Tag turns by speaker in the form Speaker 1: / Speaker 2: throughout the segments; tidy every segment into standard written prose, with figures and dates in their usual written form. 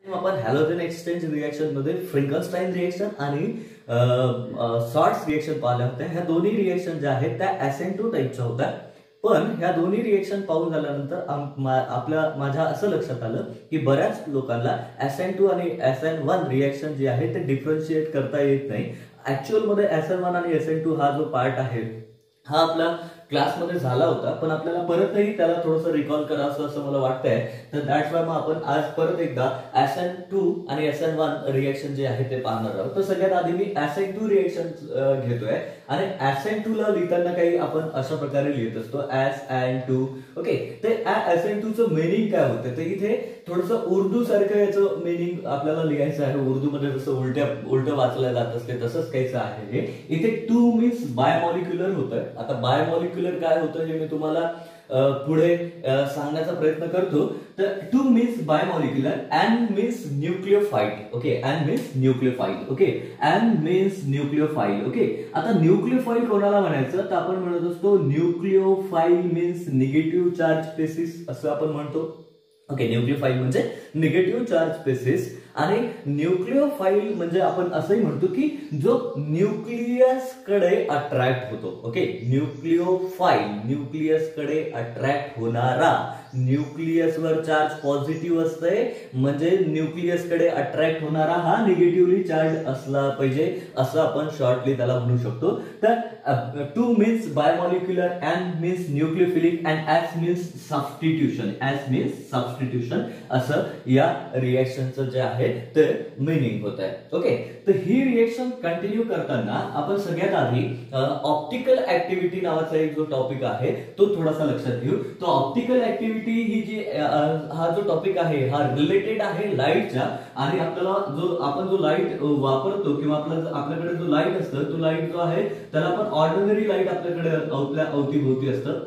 Speaker 1: आपण halogen exchange reaction मध्ये फ्रिंकलस्टाइन reaction आणि शॉर्ट्स रिएक्शन पाहिल्या होत्या. ह्या दोन्ही रिएक्शन ज्या आहेत त्या SN2 टाइपच्या होत्या. पण ह्या दोन्ही रिएक्शन पाहून झाल्यानंतर माझ्या असं लक्षात आलं की बऱ्याच लोकांना SN2 आणि SN1 रिएक्शन जे आहे ते डिफरन्शिएट करता येत नाही. ऍक्च्युअल मध्ये SN1 आणि SN2 हा जो पार्ट आहे हा आपला क्लासमध्ये झाला होता, पण आपल्याला परतही त्याला थोडंसं रिकॉल करावं असं मला वाटतंय. तर दॅट्स वाय मग आपण आज परत एकदा SN2 आणि SN1 रिएक्शन जे आहे ते पाहणार आहोत. तर सगळ्यात आधी मी SN2 रिएक्शन घेतोय आणि SN2 ला लिहिताना काही आपण अशा प्रकारे लिहित असतो SN2. ओके, ते SN2 चं मीनिंग काय होतं ते इथे थोडंसं उर्दू सारखं याचं मीनिंग आपल्याला लिहायचं आहे. उर्दू मध्ये जसं उलट वाचलं जात असते तसंच काहीच आहे हे. इथे 2 मीन्स बायमॉलिक्युलर होतंय. आता बायमॉलिक्युलर काय होतं हे मी तुम्हाला पुढे सांगण्याचा प्रयत्न करतो. तर 2 means bimolecular, N means nucleophile. Okay, N means nucleophile. Okay, N means nucleophile. Okay, आता न्यूक्लियोफाइल कोणाला म्हणायचं तर आपण म्हणत असतो nucleophile means negative charge species असं आपण म्हणतो. ओके, न्यूक्लियोफाइल म्हणजे निगेटिव्ह चार्ज स्पेसिस आणि न्यूक्लियोफाइल म्हणजे आपण असंही म्हणतो की जो न्यूक्लियस कडे अट्रॅक्ट होतो. ओके, न्यूक्लियोफाइल न्यूक्लियस कडे अट्रॅक्ट होणारा. न्यूक्लियस वर चार्ज पॉझिटिव्ह असतंय म्हणजे न्यूक्लियस कडे अट्रॅक्ट होणारा हा निगेटिव्हली चार्ज असला पाहिजे असं आपण शॉर्टली त्याला म्हणू शकतो. तर 2 means bimolecular, N means nucleophilic and S means substitution. S means substitution असं या रिएक्शनचं जे आहे ते मीनिंग होत आहे. ओके, तर ही रिएक्शन कंटिन्यू करताना आपण सगळ्यात आधी ऑप्टिकल ऍक्टिव्हिटी नावाचा एक जो टॉपिक आहे तो थोडासा लक्षात घेऊ. तो ऑप्टिकल ऍक्टिव्हिटी ही जी हा जो टॉपिक आहे हा रिलेटेड आहे लाईटच्या. आणि आपल्याला आपण जो लाईट वापरतो किंवा आपल्याकडे जो लाईट असतं तो लाईट जो आहे त्याला आपण ऑर्डिनरी लाईट आपल्याकडे आपल्या अवतीभोवती असतं.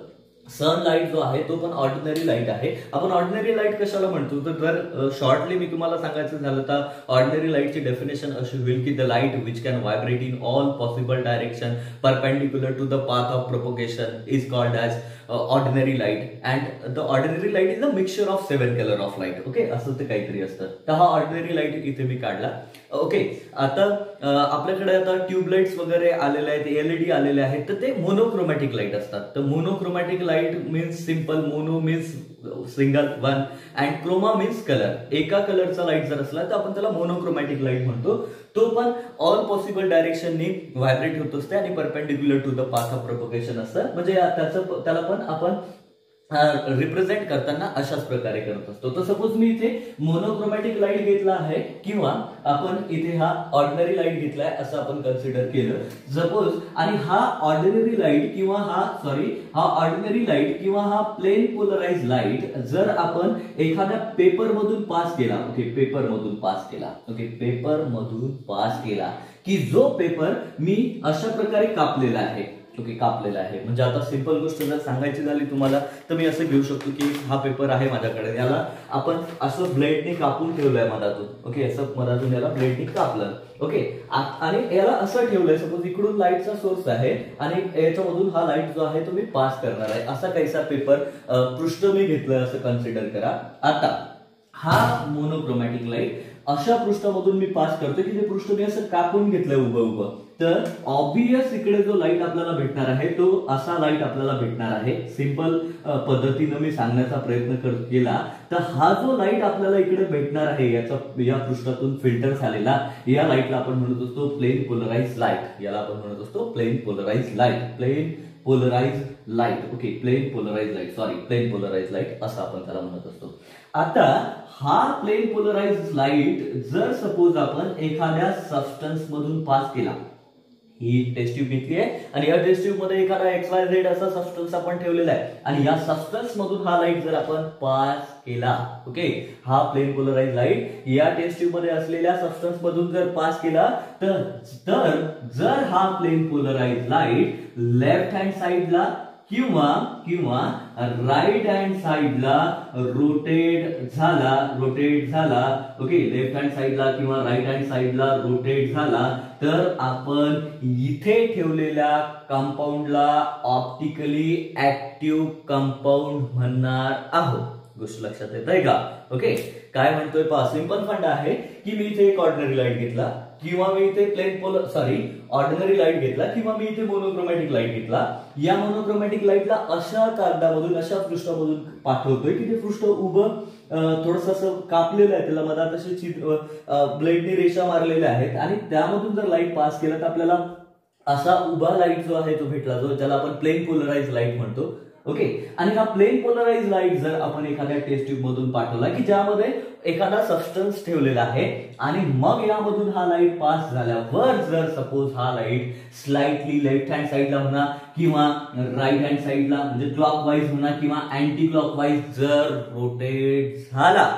Speaker 1: सनलाइट जो आहे तो पण ऑर्डिनरी लाईट आहे. आपण ऑर्डिनरी लाईट कशाला म्हणतो तर जर शॉर्टली मी तुम्हाला सांगायचं झालं तर ऑर्डिनरी लाईटची डेफिनेशन अशी होईल की the light which can vibrate in all possible direction perpendicular to the path of propagation is called as ordinary light and the ordinary light is a mixture of 7 colour of light. Okay, असं ते काहीतरी असतं. तर हा ordinary light इथे मी काढला. Okay, आता आपल्याकडे आता ट्यूबलाइट्स वगैरे आलेले आहेत, LED आलेले आहेत, तर ते मोनोक्रोमॅटिक लाईट असतात. तर monochromatic light means simple, mono means single one and chroma means colour. एका कलरचा लाईट जर असला तर आपण त्याला मोनोक्रोमॅटिक लाईट म्हणतो. तो पण ऑल पॉसिबल डायरेक्शननी व्हायब्रेट होत असते आणि perpendicular to the path of propagation असतं. म्हणजे त्याला पण आपण रिप्रेझेंट करताना अशाच प्रकारे करत असतो. तर सपोज मी इथे मोनोक्रोमॅटिक लाईट घेतला आहे किंवा आपण इथे हा ऑर्डिनरी लाईट घेतलाय असं आपण कन्सिडर केलं सपोज. आणि हा ऑर्डिनरी लाईट किंवा हा ऑर्डिनरी लाईट किंवा हा प्लेन पोलराइज लाईट जर आपण एखाद्या पेपर मधून पास केला. ओके, पेपर मधून पास केला. ओके, पेपर मधून पास केला की जो पेपर मी अशा प्रकारे कापलेला आहे. ओके, कापलेला आहे म्हणजे आता सिंपल गोष्ट जर सांगायची झाली तुम्हाला तर मी असं घेऊ शकतो की हा पेपर आहे माझ्याकडे, याला आपण असं ब्लेडने कापून ठेवलंय मधातून. ओके, असं मधातून याला ब्लेडने कापलं. ओके, आणि याला असं ठेवलंय सपोज इकडून लाईटचा सोर्स आहे आणि याच्यामधून हा लाईट जो आहे तो मी पास करणार आहे. असा काहीसा पेपर पृष्ठ मी घेतलंय असं कन्सिडर करा. आता हा मोनोक्रोमॅटिक लाईट अशा पृष्ठामधून मी पास करतो की ते पृष्ठ मी असं कापून घेतलंय उभं. तर ऑब्वियस इकडे जो लाईट आपल्याला भेटणार आहे तो असा लाईट आपल्याला भेटणार आहे. सिंपल पद्धतीनं मी सांगण्याचा प्रयत्न केला तर हा जो लाईट आपल्याला इकडे भेटणार आहे या पृष्ठातून फिल्टर झालेला या लाईटला आपण म्हणत असतो प्लेन पोलराइज लाईट. याला आपण म्हणत असतो plane polarise light. Plane polarise light. Okay, plane polarise light, sorry plane polarise light असं आपण त्याला म्हणत असतो. आता हा प्लेन पोलराइज लाईट जर सपोज आपण एखाद्या सबस्टन्स मधून पास केला, ही टेस्ट ट्यूब घेतली आहे आणि या टेस्ट ट्यूब मध्ये एखादा XYZ असा सबस्टन्स आपण ठेवलेला आहे आणि या सबस्टन्स मधून हा लाईट जर आपण पास केला. ओके, हा प्लेन पोलराइज लाईट या टेस्ट ट्यूब मध्ये असलेल्या सबस्टन्स मधून जर पास केला तर जर हा plane polarise light left hand साइडला किंवा राईट हँड साइडला रोटेट झाला. ओके, लेफ्ट हँड साइडला किंवा राईट हँड साइडला रोटेट झाला तर आपण इथे ठेवलेल्या कंपाऊंडला ऑप्टिकली ऍक्टिव्ह कंपाऊंड म्हणणार आहोत. गोष्ट लक्षात येत आहे का? ओके, काय म्हणतोय पहा, सिंपल फंडा आहे की मी इथे एक ऑर्डिनरी लाईट घेतला किंवा मी इथे ऑर्डिनरी लाईट घेतला किंवा मी इथे मोनोक्रोमॅटिक लाईट घेतला. या मोनोक्रोमॅटिक लाईटला अशा कागदामधून अशा पृष्ठामधून पाठवतोय की ते पृष्ठ उभं थोडस असं कापलेलं आहे, त्याला मधात असे ब्लेडनी रेषा मारलेल्या आहेत आणि त्यामधून जर लाईट पास केला तर आपल्याला असा उभा लाईट जो आहे तो भेटला, जो ज्याला आपण प्लेन पोलराइज लाईट म्हणतो. ओके, आणि हा प्लेन पोलराइज लाईट जर आपण एखाद्या टेस्ट ट्यूब मधून पाठवला की ज्यामध्ये एखादा सबस्टन्स ठेवलेला आहे आणि मग यामधून हा लाईट पास झाल्यावर जर सपोज हा लाईट स्लाइटली लेफ्ट हँड साइडला म्हणा किंवा राईट हँड साइडला म्हणजे क्लॉकवाईज म्हणा किंवा अँटी क्लॉकवाईज जर रोटेट झाला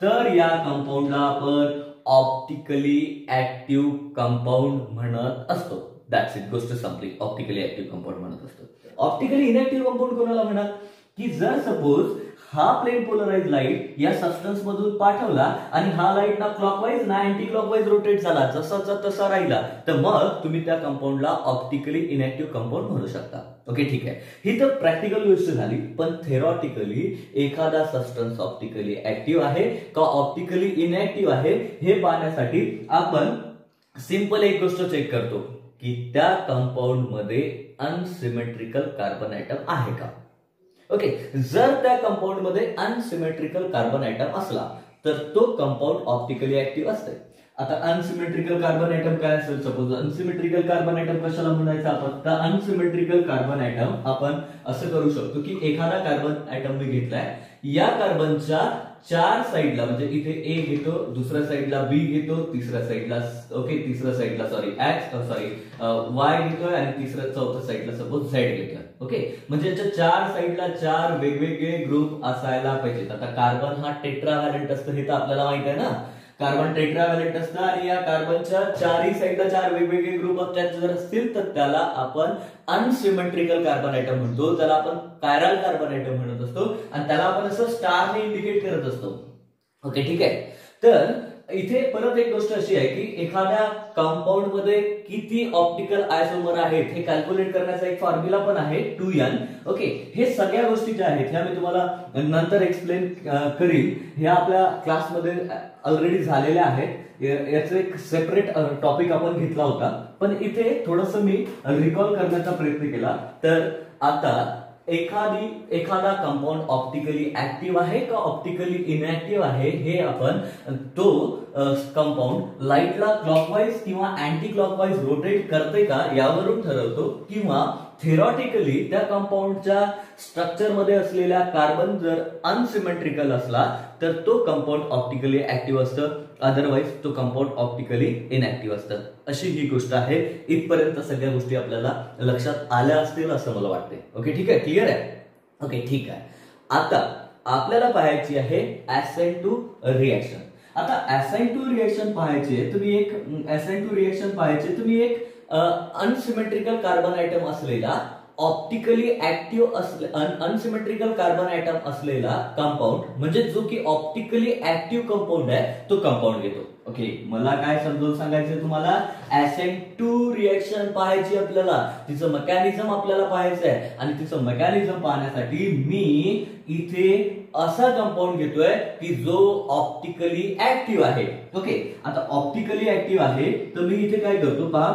Speaker 1: तर या कंपाऊंडला आपण ऑप्टिकली ऍक्टिव्ह कंपाऊंड म्हणत असतो. दॅट्स इट, गोष्ट संपली. ऑप्टिकली ऍक्टिव्ह कंपाऊंड म्हणत असतो. ऑप्टिकली इनॅक्टिव्ह कंपाऊंड कोणाला म्हणतात की जर सपोज हा प्लेन पोलराइज लाईट या सबस्टन्स मधून पाठवला आणि हा लाईट ना क्लॉकवाईज ना अँटी क्लॉकवाईज रोटेट झाला, जसाचा तसा राहिला, तर मग तुम्ही त्या कंपाऊंडला ऑप्टिकली इनॅक्टिव्ह कंपाऊंड म्हणू शकता. ओके, ठीक आहे. ही तर प्रॅक्टिकल गोष्ट झाली. पण थेरॉटिकली एखादा सबस्टन्स ऑप्टिकली ऍक्टिव्ह आहे का ऑप्टिकली इनॅक्टिव्ह आहे हे पाहण्यासाठी आपण सिंपल एक गोष्ट चेक करतो की त्या कंपाऊंड मध्ये अनसिमेट्रिकल कार्बन ऍटम आहे का. ओके, जर त्या कंपाऊंड मध्ये अनसिमेट्रिकल कार्बन ऍटम असला तर तो कंपाऊंड ऑप्टिकली ऍक्टिव्ह असते. आता अनसिमेट्रिकल कार्बन ऍटम काय असेल, सपोज अनसिमेट्रिकल कार्बन ऍटम कशाला म्हणायचं आपण, तर अनसिमेट्रिकल कार्बन ऍटम आपण असं करू शकतो की एखादा कार्बन ऍटम मी घेतलाय, या कार्बनच्या 4 साइडला म्हणजे इथे ए घेतो, दुसऱ्या साइडला बी घेतो, तिसऱ्या साइडला वाय घेतोय आणि चौथ्या साइडला सपोज झेड घेतोय. ओके, म्हणजे याच्या 4 साइडला 4 वेगवेगळे ग्रुप असायला पाहिजेत. आता कार्बन हा टेट्राव्हॅलंट असतं हे तर आपल्याला माहित आहे ना, कार्बन टेट्राव्हॅलंट असतं आणि या कार्बनच्या 4ही साइडला 4 वेगवेगळे ग्रुप जर असतील तर त्याला आपण अनसिमेट्रिकल कार्बन ऍटम म्हणतो, त्याला आपण कायरल कार्बन ऍटम म्हणत असतो आणि त्याला आपण असं स्टारने इंडिकेट करत असतो. ओके, ठीक आहे. तर इथे परत एक गोष्ट अशी आहे की एखाद्या कंपाऊंड मध्ये किती ऑप्टिकल आयसोमर आहेत हे कॅल्क्युलेट करण्याचा एक फॉर्म्युला पण आहे 2n. ओके, हे सगळ्या गोष्टी ज्या आहेत ह्या मी तुम्हाला नंतर एक्सप्लेन करीन. ह्या आपल्या क्लासमध्ये ऑलरेडी झालेल्या आहेत. याचं एक सेपरेट टॉपिक आपण घेतला होता, पण इथे थोडंसं मी रिकॉल करण्याचा प्रयत्न केला. तर आता एखादा कंपाऊंड ऑप्टिकली ऍक्टिव्ह आहे का ऑप्टिकली इनऍक्टिव्ह आहे हे आपण तो कंपाऊंड लाईटला क्लॉकवाईज किंवा अँटी क्लॉकवाईज रोटेट करते का यावरून ठरवतो, किंवा थेरॉटिकली त्या कंपाऊंडच्या स्ट्रक्चर मध्ये असलेला कार्बन जर अनसिमेट्रिकल असला तर तो कंपाऊंड ऑप्टिकली ऍक्टिव्ह असतं, अदरवाईज तो कंपाऊंड ऑप्टिकली इनऍक्टिव्ह असतं. अशी ही गोष्ट आहे. इथपर्यंत सगळ्या गोष्टी आपल्याला लक्षात आल्या असतील असं मला वाटते. ओके, ठीक आहे, क्लिअर आहे. ओके, ठीक आहे. आता आपल्याला पाहायची आहे ऍसेंट टू रिएक्शन. आता ऍसेंट टू रिएक्शन पाहायचे तुम्ही एक अनसिमेट्रिकल कार्बन ऍटम असलेला optically active unsymmetrical carbon atom असलेला कंपाऊंड म्हणजे जो की ऑप्टिकली ऍक्टिव्ह कंपाऊंड आहे तो कंपाऊंड घेतो. ओके, मला काय समजून सांगायचं तुम्हाला, ऍसेंट टू रिएक्शन पाहायची आपल्याला, तिचं मेकॅनिझम आपल्याला पाहायचं आहे आणि तिचं मेकॅनिझम पाहण्यासाठी मी इथे असा कंपाऊंड घेतोय की जो ऑप्टिकली ऍक्टिव्ह आहे. ओके, आता ऑप्टिकली ऍक्टिव्ह आहे तर मी इथे काय करतो पहा,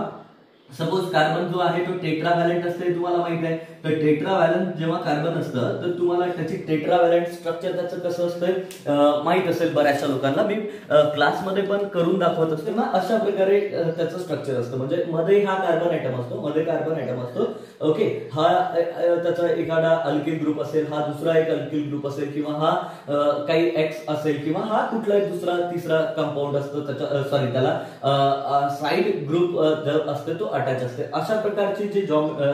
Speaker 1: सपोज कार्बन जो आहे तो टेट्राव्हॅलंट असतं तुम्हाला माहित आहे. तर टेट्राव्हॅलंट जेव्हा कार्बन असतं तर तुम्हाला त्याची टेट्राव्हॅलंट स्ट्रक्चर त्याचं कसं असतं माहित असेल बऱ्याचशा लोकांना. मी क्लासमध्ये पण करून दाखवत असते ना, अशा प्रकारे त्याचं स्ट्रक्चर असतं. म्हणजे मध्ये हा कार्बन ऍटम असतो. ओके, हा त्याचा एखादा अल्किल ग्रुप असेल, हा दुसरा एक अल्किल ग्रुप असेल, किंवा हा काही एक्स असेल, किंवा हा कुठलाही दुसरा तिसरा कंपाऊंड असतो त्याच्या त्याला साइड ग्रुप असते तो अटॅच असते. अशा प्रकारचे जे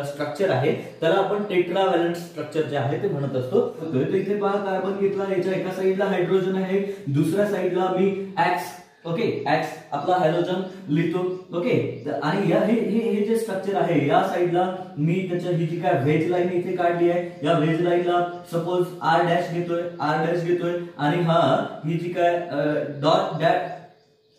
Speaker 1: स्ट्रक्चर आहे त्याला आपण टेट्राव्हॅलंट स्ट्रक्चर जे आहे ते म्हणत असतो. तर इथे पहा कार्बन घेतला, याच्या एका साइडला हायड्रोजन आहे, दुसऱ्या साइडला मी एक्स एक्स आपला हायड्रोजन लिहितो. ओके, आणि हे जे स्ट्रक्चर आहे या साइडला मी त्याच्या ही जी काय व्हेज लाईन इथे काढली आहे, या व्हेज लाईनला सपोज आर डॅश घेतोय आणि ही जी काय डॉट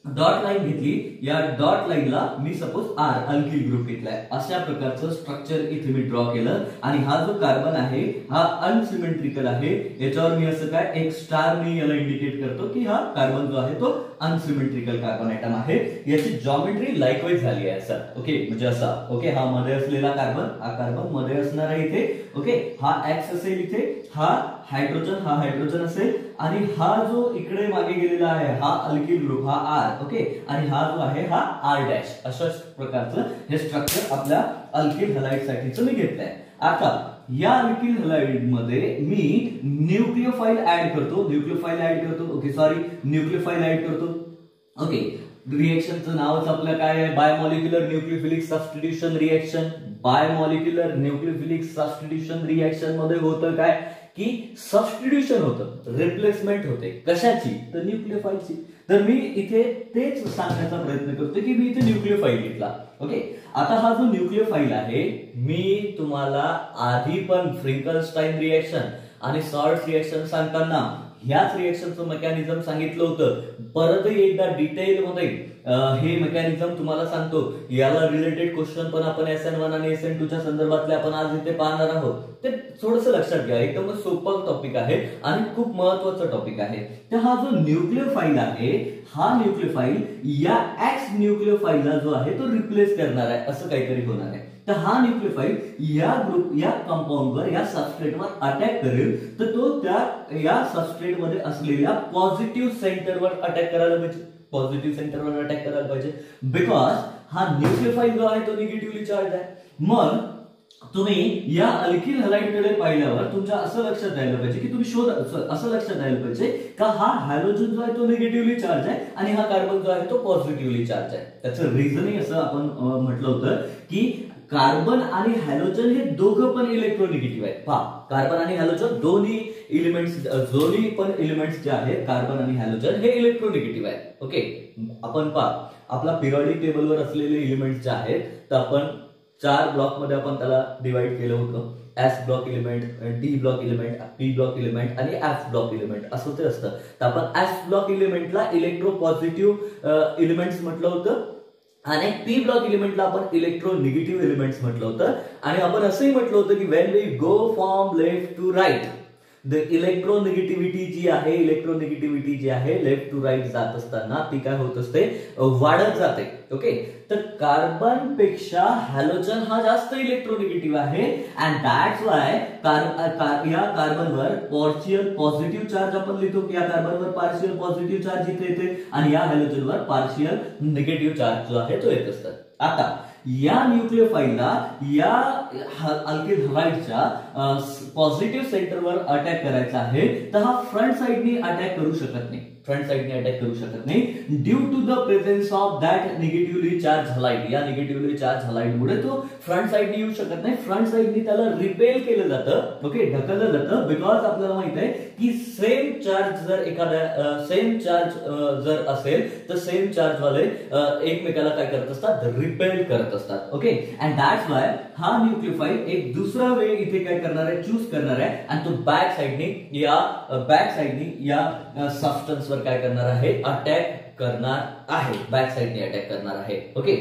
Speaker 1: डॉट लाईन घेतली, या डॉट लाईनला मी सपोज आर अल्किल ग्रुप घेतलाय, अशा प्रकारचं स्ट्रक्चर इथे मी ड्रॉ केलं. आणि हा जो कार्बन आहे हा अनसिमेट्रिकल आहे, याच्यावर मी असं काय एक स्टार मी याला इंडिकेट करतो की हा कार्बन जो आहे तो अनसिमेट्रिकल कार्बन आयटम आहे. याची जॉमेट्री लाईकवाईज झाली आहे असं. ओके, म्हणजे असा. ओके, हा मध्ये असलेला कार्बन, हा कार्बन मध्ये असणार आहे इथे. ओके, हा एक्स असेल इथे, हा हायड्रोजन असेल, आणि हा जो इकडे मागे गेलेला आहे हा अल्किल ग्रुप, हा आर. ओके, आणि हा जो आहे हा आर डॅश. अशा प्रकारचं हे स्ट्रक्चर आपल्या अल्किल हलाइड साठीचं मी घेतलंय. आता या अल्किल हलाइड मध्ये मी न्यूक्लियोफाइल ऍड करतो. न्यूक्लियोफाइल ऍड करतो. ओके, रिएक्शनचं नावच आपलं काय आहे? Biomolecular nucleophilic substitution reaction. Biomolecular nucleophilic substitution reaction मध्ये होतं काय की सबस्टिट्यूशन होतं, रिप्लेसमेंट होते. कशाची? तर न्यूक्लियोफाइलची. तर मी इथे तेच सांगण्याचा प्रयत्न करतो की मी इथे न्यूक्लियोफाइल घेतला. ओके, आता हा जो न्यूक्लियोफाइल आहे, मी तुम्हाला आधी पण फ्रिंकलस्टाईन रिएक्शन आणि सॉल्ट रिएक्शन सांगताना ह्याच रिएक्शनचं मेकॅनिझम सांगितलं होतं. परतही एकदा डिटेल मध्ये हे मेकॅनिझम तुम्हाला सांगतो. याला रिलेटेड क्वेश्चन पण आपण SN1 आणि SN2 च्या संदर्भातले आपण आज इथे पाहणार आहोत. ते थोडंसं लक्षात घ्या, एकदम सोपा टॉपिक आहे आणि खूप महत्वाचा टॉपिक आहे. तर हा जो न्यूक्लियोफाइल आहे, हा न्यूक्लियोफाइल या एक्स न्यूक्लियोफाइलला जो आहे तो रिप्लेस करणार आहे, असं काहीतरी होणार आहे. तर हा न्यूक्लियोफाइल या कंपाऊंडवर, या सबस्ट्रेटवर अटॅक करेल, तर तो त्या या सबस्ट्रेट मध्ये असलेल्या पॉझिटिव्ह सेंटरवर अटॅक करायला पाहिजे. बिकॉज हा न्यूक्लियोफाइल जो आहे तो निगेटिव्हली चार्ज आहे. मग तुम्ही या अल्किल हलाइडकडे पाहिल्यावर तुमच्या असं लक्षात यायला पाहिजे की असं लक्षात यायला पाहिजे का हा हायड्रोजन जो आहे तो निगेटिव्हली चार्ज आहे आणि हा कार्बन जो आहे तो पॉझिटिव्हली चार्ज आहे. त्याचं रिझनिंग असं आपण म्हटलं होतं की कार्बन आणि हॅलोजन हे दोघं पण इलेक्ट्रोनिगेटिव्ह आहेत. पहा, कार्बन आणि हॅलोजन दोन्ही पण एलिमेंट्स जे आहेत, कार्बन आणि हॅलोजन हे इलेक्ट्रोनिगेटिव्ह आहेत. ओके, आपण पहा आपला पिरियडिक टेबलवर असलेले एलिमेंट्स जे आहेत, तर आपण 4 ब्लॉक मध्ये आपण त्याला डिवाइड केलं होतं. S block element, D block element, P block element आणि F ब्लॉक एलिमेंट असं ते असतं. तर आपण S ब्लॉक एलिमेंटला इलेक्ट्रोपॉझिटिव्ह एलिमेंट्स म्हटलं होतं आणि P ब्लॉक एलिमेंटला आपण इलेक्ट्रोनिगेटिव्ह एलिमेंट्स म्हटलं होतं. आणि आपण असंही म्हटलं होतं की when we go from left to right, the electronegativity जी आहे लेफ्ट टू राईट जात असताना ती काय होत असते? वाढत जाते. ओके, तर कार्बन पेक्षा हॅलोजन हा जास्त इलेक्ट्रोनिगेटिव्ह आहे अँड दॅट्स वाय या कार्बनवर पार्शियल पॉझिटिव्ह चार्ज आपण लिहितो की या कार्बनवर पार्शियल पॉझिटिव्ह चार्ज इथे येते आणि या हॅलोजनवर पार्शियल निगेटिव्ह चार्ज जो आहे तो येत असतात. आता या न्यूक्लियोफाइलला या अल्किल हलाइडच्या पॉझिटिव्ह सेंटरवर अटॅक करायचा आहे, तर हा फ्रंट साइडनी अटॅक करू शकत नाही. Due to the presence of that negatively charge halide. या निगेटिव्हली चार्ज हलाइड मुळे तो फ्रंट साइडनी येऊ शकत नाही. फ्रंट साइडनी त्याला रिपेल केलं जातं. ओके, ढकललं जातं. बिकॉज आपल्याला माहित आहे की सेम चार्ज जर असेल तर सेम चार्ज वाले एकमेकाला काय करत असतात? रिपेल करत असतात. ओके, अँड दॅट्स वाय हा न्यूक्लियोफाइल एक दुसरा वे इथे काय करणार आहे? चूज करणार आहे आणि तो बॅक साइडनी या सबस्टन्सवर काय करणार आहे? अटॅक करणार आहे. बॅक साइडने अटॅक करणार आहे. ओके,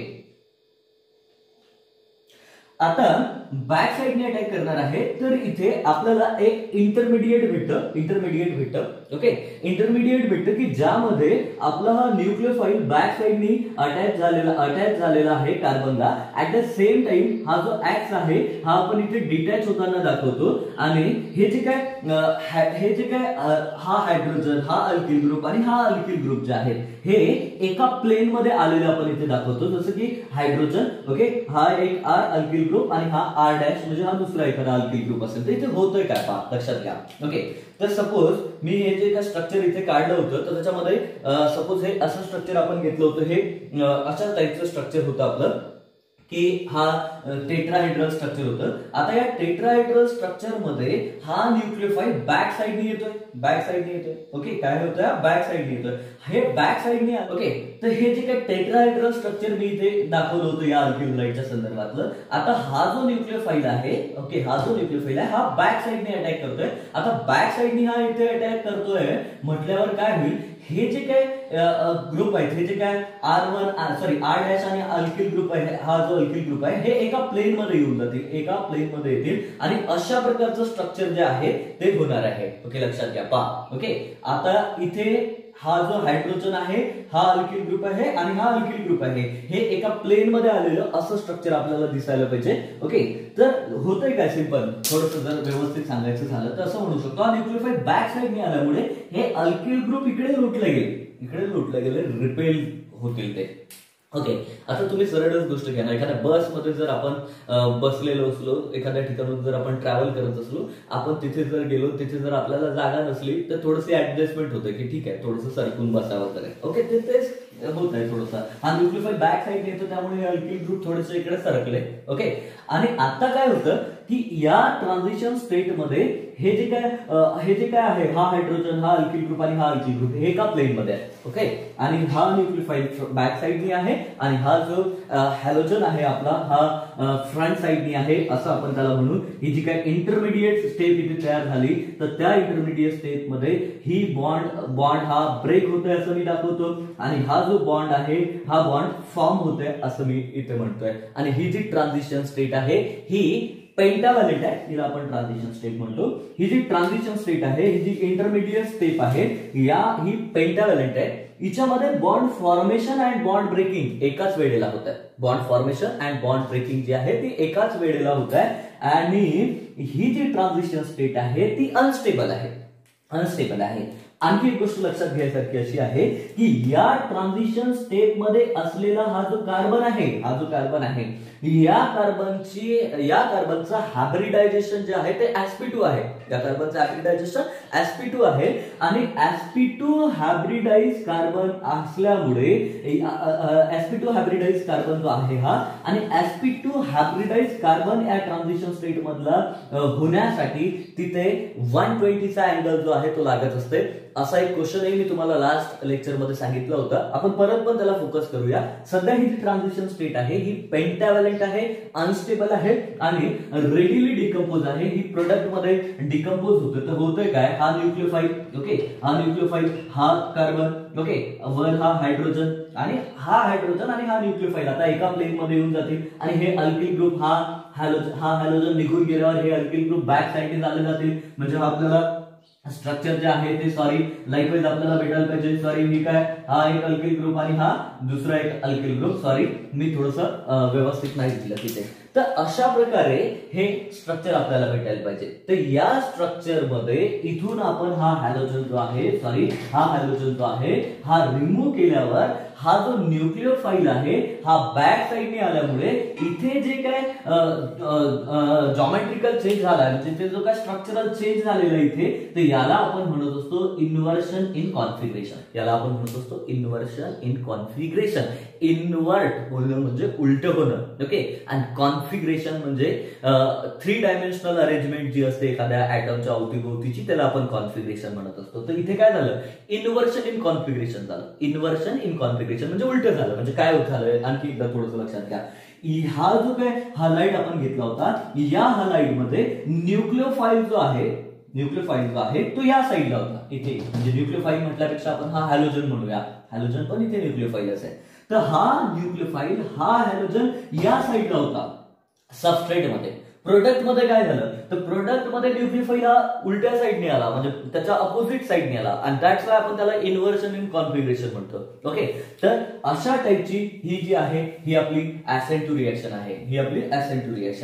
Speaker 1: आता बॅक साइडने अटॅक करणार आहे, तर इथे आपल्याला एक इंटरमिडिएट भेटतं. ओके, इंटरमिडिएट भेटतं की ज्यामध्ये आपला हा न्यूक्लियोफाइल बॅक साइडनी अटॅच झालेला आहे कार्बनला. ऍट द सेम टाइम हा जो एक्स आहे हा आपण इथे डिटॅच होताना दाखवतो आणि हे जे काय हा हायड्रोजन, हा अल्किल ग्रुप आणि हा अल्किल ग्रुप जे आहेत हे एका प्लेन मध्ये आलेले आपण इथे दाखवतो. जसं की हायड्रोजन, ओके, हा एक आर अल्किल ग्रुप आणि हा आर डॅश म्हणजे हा दुसरा एखादा अल्किल ग्रुप असेल. तर इथे होतोय काय पहा, लक्षात घ्या. ओके, तर सपोज मी हे जे काय स्ट्रक्चर इथे काढलं होतं, तर त्याच्यामध्ये सपोज हे असं स्ट्रक्चर आपण घेतलं होतं. हे अशा टाईपचं स्ट्रक्चर होतं आपलं की हा टेट्राहेड्रल स्ट्रक्चर होतं. आता या टेट्राहेड्रल स्ट्रक्चर मध्ये हा न्यूक्लियोफाइल बॅक साइडने येतोय. ओके, काय होतं? बॅक साइडने येतोय. हे बॅक साइडने. ओके, तर हे जे काही टेट्राहेड्रल स्ट्रक्चर मी इथे दाखवलं होतं या अल्किल हलाइडच्या संदर्भातलं, आता हा जो न्यूक्लियोफाइल आहे, ओके, हा बॅक साइडने अटॅक करतोय. आता बॅक साइडने हा इथे अटॅक करतोय म्हटल्यावर काय होईल? हे जे काय ग्रुप आहेत, हे जे काय R डॅश आणि अल्किल ग्रुप आहे, हा जो अल्किल ग्रुप आहे हे एका प्लेन मध्ये येऊन जातील, एका प्लेन मध्ये येतील आणि अशा प्रकारचं स्ट्रक्चर जे आहे ते होणार आहे. ओके, लक्षात घ्या. पहा, ओके, आता इथे हा जो हायड्रोजन आहे हा अल्किल ग्रुप आहे आणि हा अल्किल ग्रुप आहे, हे एका प्लेन मध्ये आलेलं असं स्ट्रक्चर आपल्याला दिसायला पाहिजे. ओके, तर होतंय काय सिंपल, थोडंसं जर व्यवस्थित सांगायचं झालं तर असं म्हणू शकतो, हा न्यूक्लियोफाइल बॅक साइडने आल्यामुळे हे अल्किल ग्रुप इकडे लुटले गेले, रिपेल होतील ते. ओके, आता तुम्ही सरळच गोष्ट घ्या ना, एखाद्या बसमध्ये जर आपण बसलेलो असलो, एखाद्या ठिकाणून जर आपण ट्रॅव्हल करत असलो, आपण तिथे जर गेलो, तिथे जर आपल्याला जागा नसली तर थोडीशी ऍडजस्टमेंट होते की ठीक आहे थोडंसं सरकून बसावं वगैरे. ओके, तेच होत आहे थोडंसं. हा न्यूक्लियोफाइल बॅक साइड येतो त्यामुळे हे अल्किल ग्रुप थोडेसे इकडे सरकले. ओके, आणि आता काय होतं की या ट्रान्झिशन स्टेट मध्ये हे जे काय आहे, हा हायड्रोजन, हा अल्किल ग्रुप आणि हा अल्किल ग्रुप हे एका प्लेन मध्ये आहे. ओके, आणि हा न्यूक्लियोफाइल बॅक साइडनी आहे आणि हा जो हॅलोजन आहे आपला हा फ्रंट साइडनी आहे, असं आपण त्याला म्हणू. ही जी काय इंटरमिडिएट स्टेप इथे तयार झाली तर त्या इंटरमिडिएट स्टेप मध्ये ही बॉन्ड हा ब्रेक होतोय असं मी दाखवतो आणि हा जो बॉन्ड आहे हा बॉन्ड फॉर्म होतोय असं मी इथे म्हणतोय. आणि ही जी ट्रान्झिशन स्टेट आहे ही पेंटाव्हॅलेंट आहे, तिला आपण ट्रान्झिशन स्टेट म्हणतो. ही जी ट्रान्झिशन स्टेट आहे, ही जी इंटरमिडिएट स्टेप आहे, ही पेंटाव्हॅलेंट आहे. हिच्यामध्ये bond formation and bond breaking एकाच वेळेला होत आहे. Bond formation and bond breaking जी आहे ती एकाच वेळेला होत आहे आणि ही जी ट्रान्झिशन स्टेट आहे ती अनस्टेबल आहे. आणखी एक गोष्ट लक्षात घ्यायसारखी अशी आहे की या ट्रान्झिशन स्टेप मध्ये असलेला हा जो कार्बन आहे या कार्बनचा हायब्रिडायझेशन जे आहे ते sp2 आहे. या कार्बनचं हायब्रिडायझेशन sp2 आहे आणि sp2 हायब्रिडाइज कार्बन असल्यामुळे sp2 हायब्रिडाइज कार्बन जो आहे हा आणि sp2 हायब्रिडाइज कार्बन या ट्रान्झिशन स्टेट मधला होण्यासाठी तिथे 120 चा अँगल जो आहे तो लागत असते. असा एक क्वेश्चन मी तुम्हाला लास्ट लेक्चर मध्ये सांगितलं होतं. आपण परत पण त्याला फोकस करूया. सध्या ही जी ट्रान्झिशन स्टेट आहे ही पेंटाव्हॅलेंट आहे, अनस्टेबल आहे आणि रेडिली डिकम्पोज आहे. ही प्रोडक्ट मध्ये डिकम्पोज होते. तर होतंय काय, हा न्यूक्लियोफाइल, ओके, हा कार्बन, ओके, वर हा हायड्रोजन आणि हा न्यूक्लियोफाइल आता एका प्लेन मध्ये येऊन जातील आणि हे अल्किल ग्रुप हा हॅलोजन निघून गेल्यावर हे अल्किल ग्रुप बॅक साइडने चालले जातील. म्हणजे आपल्याला स्ट्रक्चर जे आहे ते लाईकवाईज आपल्याला भेटायला पाहिजे. मी काय, हा एक अल्किल ग्रुप आणि हा दुसरा एक अल्किल ग्रुप. मी थोडंसं व्यवस्थित नाही दिलं तिथे. तर अशा प्रकारे हे स्ट्रक्चर आपल्याला भेटायला पाहिजे. तर या स्ट्रक्चर मध्ये इथून आपण हा हॅलोजन जो आहे हा रिमूव्ह केल्यावर हा जो न्यूक्लियोफाइल आहे हा बॅक साइडने आल्यामुळे इथे जे काय जॉमेट्रिकल चेंज झाला, म्हणजे जो काय स्ट्रक्चरल चेंज झालेला इथे, तर याला आपण म्हणत असतो इन्व्हर्शन इन कॉन्फिगरेशन. इन्व्हर्ट होणं म्हणजे उलट होणं. ओके, आणि कॉन्फिगरेशन म्हणजे 3 डायमेन्शनल अरेंजमेंट जी असते एखाद्या ऍटमच्या अवतीभोवतीची, त्याला आपण कॉन्फिगरेशन म्हणत असतो. तर इथे काय झालं, इन्व्हर्शन इन कॉन्फिगरेशन झालं. इन्व्हर्शन इन कॉन्फिगरेशन म्हणजे उलट झालं. म्हणजे काय झालं, आणखी एकदा थोडंसं लक्षात घ्या. हा जो काय हालाइट आपण घेतला होता, या हालाइट मध्ये न्यूक्लियोफाइल जो आहे तो या साईडला होता इथे. म्हणजे न्यूक्लियोफाइल म्हटल्यापेक्षा आपण हा हॅलोजन म्हणूया. हॅलोजन पण इथे न्यूक्लियोफाइलच आहे. तर हा न्यूक्लियोफाइल हा हॅलोजन या साईडला होता सबस्ट्रेट मध्ये. प्रोडक्ट मध्ये काय झालं, तर प्रोडक्ट मध्ये न्यूक्लियोफाइल हा उलट्या साईडने आला, म्हणजे त्याच्या अपोजिट साईडने आला आणि दॅट्स वाय आपण त्याला इन्व्हर्शन इन कॉन्फिगरेशन म्हणतो. ओके, तर अशा टाईपची ही जी आहे ही आपली ऍसेंट टू रिएक्शन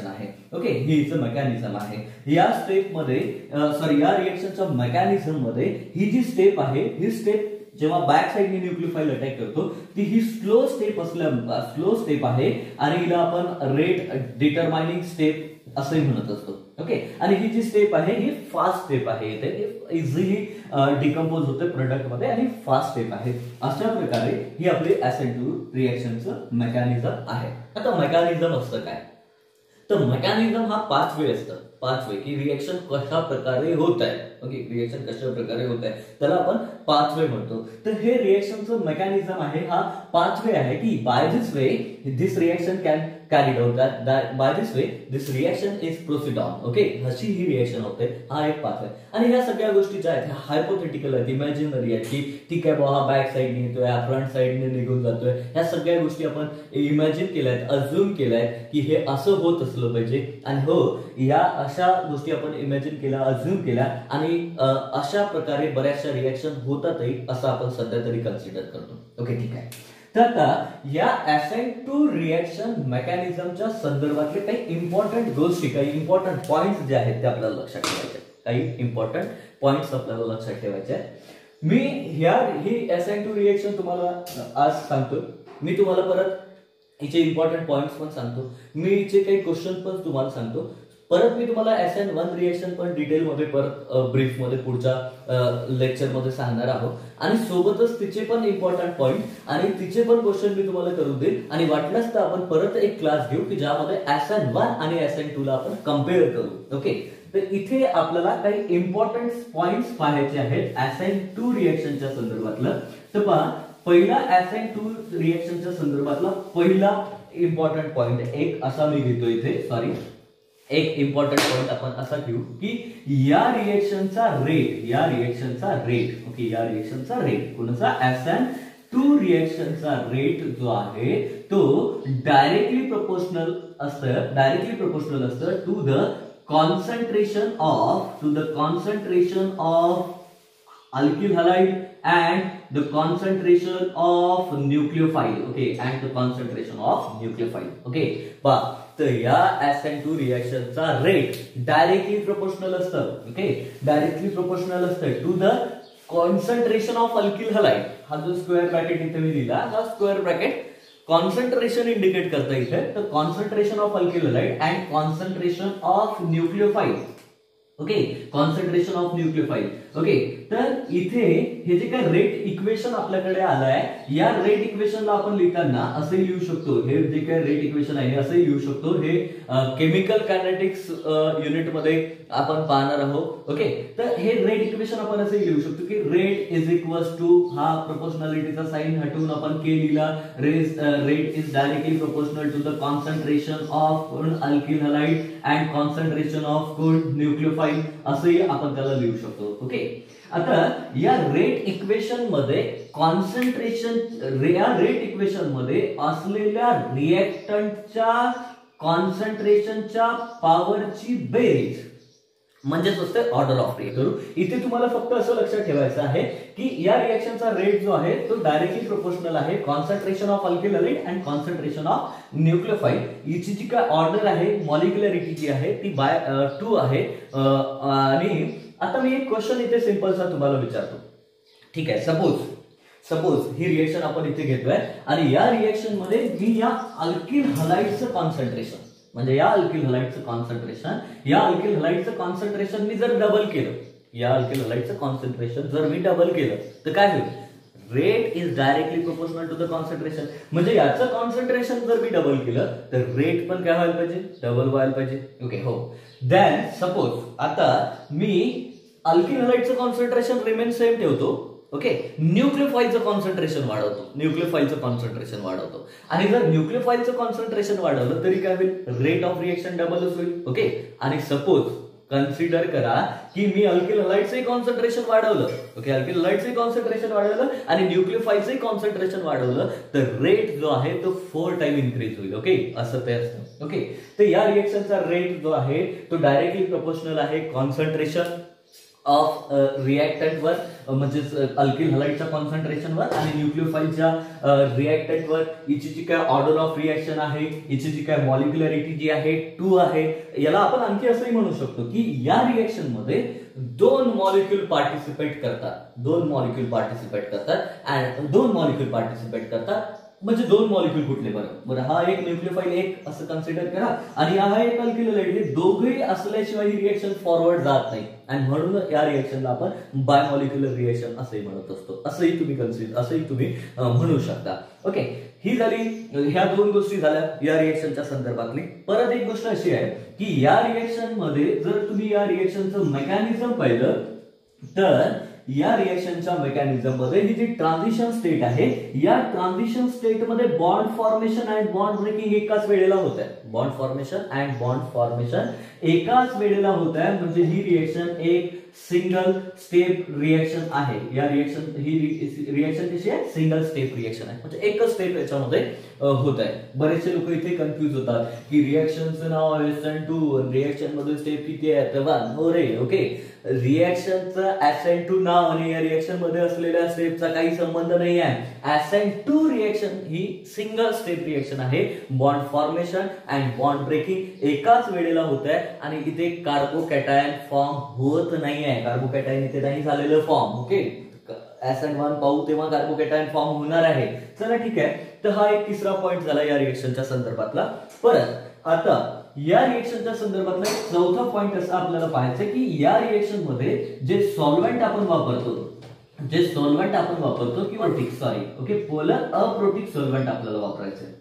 Speaker 1: आहे. ओके, ही हिचं मेकॅनिझम आहे. या स्टेप मध्ये या रिएक्शनच्या मेकॅनिझम मध्ये ही जी स्टेप आहे, ही स्टेप जेव्हा बॅक साइडने न्यूक्लियोफाइल अटॅक करतो ती ही स्लो स्टेप आहे आणि हिला आपण रेट डिटरमाइनिंग स्टेप असंही म्हणत असतो. ओके, आणि ही जी स्टेप आहे ही फास्ट स्टेप आहे. इथे इझिली डिकम्पोज होते प्रोडक्ट मध्ये आणि फास्ट स्टेप आहे. अशा प्रकारे ही आपली ऍसेंट टू रिएक्शनचं मेकॅनिझम आहे. आता मेकॅनिझम असतं काय, तर मेकॅनिझम हा 5 वे असतं. 5 वे की रिएक्शन कशा प्रकारे होत आहे. ओके, रिएक्शन कशा प्रकारे होत आहे त्याला आपण 5 वे म्हणतो. तर हे रिएक्शनचं मेकॅनिझम आहे हा 5 वे आहे की by this way this reaction carried out. That by this way this reaction is proceed on. Okay, अशी ही रिएक्शन होते, हा एक पाथ आहे. आणि ह्या सगळ्या गोष्टी ज्या आहेत ह्या हायपोथेटिकल आहेत, इमॅजिनरी आहेत, की ठीक आहे बाबा हा बॅक साइडने येतोय, हा फ्रंट साइडने निघून जातोय. ह्या सगळ्या गोष्टी आपण इमॅजिन केल्यात, अज्युम केल्यात की हे असं होत असलं पाहिजे. आणि हो, या अशा गोष्टी आपण इमॅजिन केल्या, अज्युम केल्या आणि अशा प्रकारे बऱ्याचशा रिएक्शन होतातही असं आपण सध्या तरी कन्सिडर करतो. ओके, ठीक आहे. तर आता या असाइन टू रिएक्शन मेकॅनिझमच्या संदर्भातले काही इम्पॉर्टंट गोष्टी, काही इम्पॉर्टंट पॉइंट्स जे आहेत ते आपल्याला लक्षात ठेवायचे. काही इम्पॉर्टंट पॉइंट्स आपल्याला लक्षात ठेवायचे आहेत. मी ही असाइन टू रिएक्शन तुम्हाला आज सांगतो. मी तुम्हाला परत हिचे इम्पॉर्टंट पॉइंट्स पण सांगतो. मी हिचे काही क्वेश्चन पण तुम्हाला सांगतो. परत मी तुम्हाला SN1 रिएक्शन पण डिटेल मध्ये परत ब्रीफ मध्ये पुढच्या लेक्चर मध्ये सांगणार आहोत. आणि सोबतच तिचे पण इम्पॉर्टंट पॉइंट आणि तिचे पण क्वेश्चन मी तुम्हाला करून देईल. आणि वाटल्यास तर आपण परत एक क्लास घेऊ की ज्यामध्ये SN1 आणि SN2 ला आपण कम्पेअर करू. ओके, तर इथे आपल्याला काही इम्पॉर्टंट पॉइंट्स पाहायचे आहेत SN2 रिएक्शनच्या संदर्भातलं. तर पहा, पहिला SN2 रिएक्शनच्या संदर्भातला पहिला इम्पॉर्टंट पॉइंट एक असा मी घेतो इथे. सॉरी, एक इम्पॉर्टंट पॉइंट आपण असा घेऊ की या रिएक्शनचा रेट, ओके, या रिएक्शनचा रेट कोणाचा, SN2 रिएक्शनचा रेट जो आहे तो डायरेक्टली प्रोपोर्शनल असतं to the concentration of alkyl halide and the concentration of nucleophile. Okay, and the concentration of nucleophile. Okay, तर या SN2 रिएक्शनचा रेट डायरेक्टली प्रोपोर्शनल असतं. ओके, डायरेक्टली प्रोपोर्शनल असतं to the concentration of alkyl halide. हा जो square bracket इथे मी दिला, हा स्क्वेअर ब्रॅकेट कॉन्सन्ट्रेशन इंडिकेट करता इथे. तर concentration of alkyl halide and concentration of nucleophile. Okay, concentration of nucleophile. Okay, तर इथे हे जे काय रेट इक्वेशन आपल्याकडे आलंय, या रेट इक्वेशनला आपण लिहिताना असे लिहू शकतो. हे जे काय रेट इक्वेशन आहे असे लिहू शकतो. हे केमिकल कायनेटिक्स युनिट मध्ये आपण पाहणार आहोत. ओके, तर हे रेट इक्वेशन आपण असे लिहू शकतो की रेट इज इक्वल्स टू, हा प्रोपोर्शनॅलिटीचा साइन हटवून आपण के लिहिला. Rate is directly proportional to the concentration of alkyl halide and concentration of nucleophile, असंही आपण त्याला लिहू शकतो. ओके, आता या रेट इक्वेशन मध्ये रेट इक्वेशन मध्ये असलेल्या रिएक्टंटच्या कॉन्सन्ट्रेशनच्या पॉवरची बेरीज म्हणजेच असते ऑर्डर ऑफ रिएक्शन. इथे तुम्हाला फक्त असं लक्षात ठेवायचं आहे की या रिएक्शनचा रेट जो आहे तो डायरेक्टली प्रोपोर्शनल आहे concentration of alkyl halide and concentration of nucleophile. हिची जी काय ऑर्डर आहे, मॉलिक्युलॅरिटी जी आहे ती बाय 2 आहे. आणि आता मी एक क्वेश्चन इथे सिंपलसा तुम्हाला विचारतो. ठीक आहे, सपोज ही रिएक्शन आपण इथे घेतोय आणि या रिएक्शन मध्ये मी या अल्किल हलाइडचं कॉन्सन्ट्रेशन, म्हणजे या अल्किल हलाइडचं कॉन्सन्ट्रेशन मी जर डबल केलं, या अल्किल हलाइडचं कॉन्सन्ट्रेशन जर मी डबल केलं तर काय होईल? Rate is directly proportional to the concentration. म्हणजे याचं कॉन्सन्ट्रेशन जर मी डबल केलं तर रेट पण काय व्हायला पाहिजे? डबल व्हायला पाहिजे. ओके, हो. देन सपोज आता मी अल्किल हलाइडचं कॉन्सन्ट्रेशन रिमेन सेम ठेवतो. ओके, न्यूक्लियोफाइलचं कॉन्सन्ट्रेशन वाढवतो. आणि जर न्यूक्लियोफाइलचं कॉन्सन्ट्रेशन वाढवलं तरी काय होईल? रेट ऑफ रिएक्शन डबलच होईल. ओके, आणि सपोज कन्सिडर करा की मी अल्किल हलाइडचं कॉन्सन्ट्रेशन वाढवलं. ओके, अल्किल हलाइडचं कॉन्सन्ट्रेशन वाढवलं आणि न्यूक्लियोफाइलचं कॉन्सन्ट्रेशन वाढवलं तर रेट जो आहे तो 4 टाइम इन्क्रीज होईल. ओके, असं ते असतं. ओके, तर या रिएक्शनचा रेट जो आहे तो डायरेक्टली प्रोपोर्शनल आहे कॉन्सन्ट्रेशन ऑफ रिएक्टंटवर, म्हणजेच अल्किल हलाइडच्या कॉन्सन्ट्रेशनवर आणि न्यूक्लियोफाइलच्या रिएक्टंटवर. हिची जी काय ऑर्डर ऑफ रिएक्शन आहे, हिची जी काय मॉलिक्युलॅरिटी जी आहे 2 आहे. याला आपण आणखी असंही म्हणू शकतो की या रिएक्शन मध्ये 2 मॉलिक्यूल पार्टिसिपेट करतात. म्हणजे 2 मॉलिक्यूल कुठले बरं? हा एक न्यूक्लियोफाइल एक असं कन्सिडर करा आणि हा एक अल्किल हलाइड. हे दोघेही असल्याशिवाय ही रिएक्शन फॉरवर्ड जात नाही आणि म्हणून या रिएक्शनला आपण बायमॉलिक्युलर रिएक्शन असंही म्हणत असतो. असंही तुम्ही म्हणू शकता. ओके, ही झाली, ह्या 2 गोष्टी झाल्या या रिएक्शनच्या संदर्भातली. परत एक गोष्ट अशी आहे की या रिएक्शन मध्ये जर तुम्ही या रिएक्शनचं मेकॅनिझम पाहिलं तर या रिएक्शनच्या मेकॅनिझम मध्ये ही जी ट्रान्झिशन स्टेट आहे, या ट्रान्झिशन स्टेट मध्ये bond formation and bond breaking एकाच वेळेला होत आहे. Bond formation and bond formation एकाच वेळेला होत आहे. म्हणजे ही रिएक्शन एक सिंगल स्टेप रिएक्शन आहे. या ही रिएक्शन कशी आहे, सिंगल स्टेप रिएक्शन आहे, म्हणजे एकच स्टेप याच्यामध्ये होत आहे. बरेचसे लोक इथे कन्फ्युज होतात की रिएक्शनचं नाव SN2, रिएक्शन मध्ये स्टेप किती आहे, तेव्हा हो रे. ओके, रिएक्शनचं SN2 नाव आणि या रिएक्शन मध्ये असलेल्या स्टेपचा काही संबंध नाही आहे. SN2 रिएक्शन ही सिंगल स्टेप रिएक्शन आहे. Bond formation and bond breaking एकाच वेळेला होत आहे आणि इथे कार्बोकॅटायन फॉर्म होत नाही आहे. कार्बोकॅटायन इथे नाही झालेलं फॉर्म. ओके, SN1 पाहू तेव्हा कार्बोकॅटायन फॉर्म होणार आहे. चला ठीक आहे, तर हा एक तिसरा पॉइंट झाला या रिएक्शनच्या संदर्भातला. परत आता या रिएक्शनच्या संदर्भातला एक चौथा पॉइंट असा आपल्याला पाहायचं की या रिएक्शन मध्ये जे सॉल्व्हेंट आपण वापरतो, किंवा ओके, पोलर अप्रोटिक सॉल्व्हेंट आपल्याला वापरायचं आहे.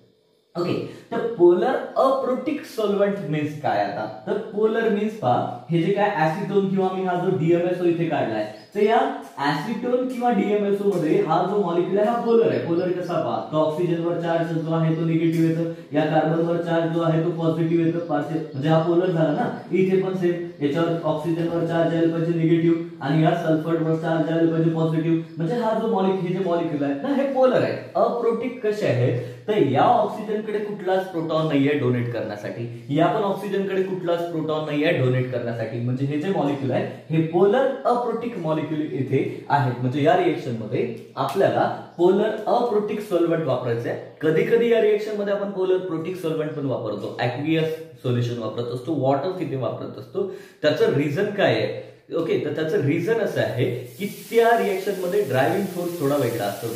Speaker 1: ओके, तर पोलर अप्रोटिक सॉल्व्हेंट मीन्स काय? आता तर पोलर मीन्स पहा, हे जे काय ऍसिटोन किंवा मी हा जो DMSO इथे काढलाय, तर या ऍसिटोन किंवा DMSO मध्ये हा जो मॉलिक्यूल आहे हा पोलर आहे. पोलर कसा पहा, तो ऑक्सिजनवर चार्ज जो आहे तो निगेटिव्ह येतो, या कार्बनवर चार्ज जो आहे तो पॉझिटिव्ह येतो. म्हणजे हा पोलर झाला ना. इथे पण सेम, याच्यावर ऑक्सिजनवर चार्ज यायला पाहिजे निगेटिव्ह आणि या सल्फरवर चार्ज यायला पाहिजे पॉझिटिव्ह. म्हणजे हा जो हे जे मॉलिक्यूल आहे ना, हे पोलर आहे. अप्रोटिक कसे आहेत, तर या ऑक्सिजनकडे कुठलाच प्रोटॉन नाहीये डोनेट करण्यासाठी, या पण ऑक्सिजनकडे कुठलाच प्रोटॉन नाहीये डोनेट करण्यासाठी. म्हणजे हे जे मॉलिक्यूल आहे हे पोलर अप्रोटिक मॉलिक्यूल इथे आहेत. म्हणजे या रिएक्शन मध्ये आपल्याला पोलर अप्रोटिक सॉल्व्हेंट वापरायचं आहे. कधी कधी या रिएक्शन मध्ये आपण पोलर प्रोटिक सॉल्व्हेंट पण वापरतो, ऍक्वियस सोल्युशन वापरत असतो, वॉटर तिथे वापरत असतो. त्याचं रिझन काय आहे? ओके, तर त्याचं रिझन असं आहे की त्या रिएक्शन मध्ये ड्रायव्हिंग फोर्स थोडा वेगळा असतो.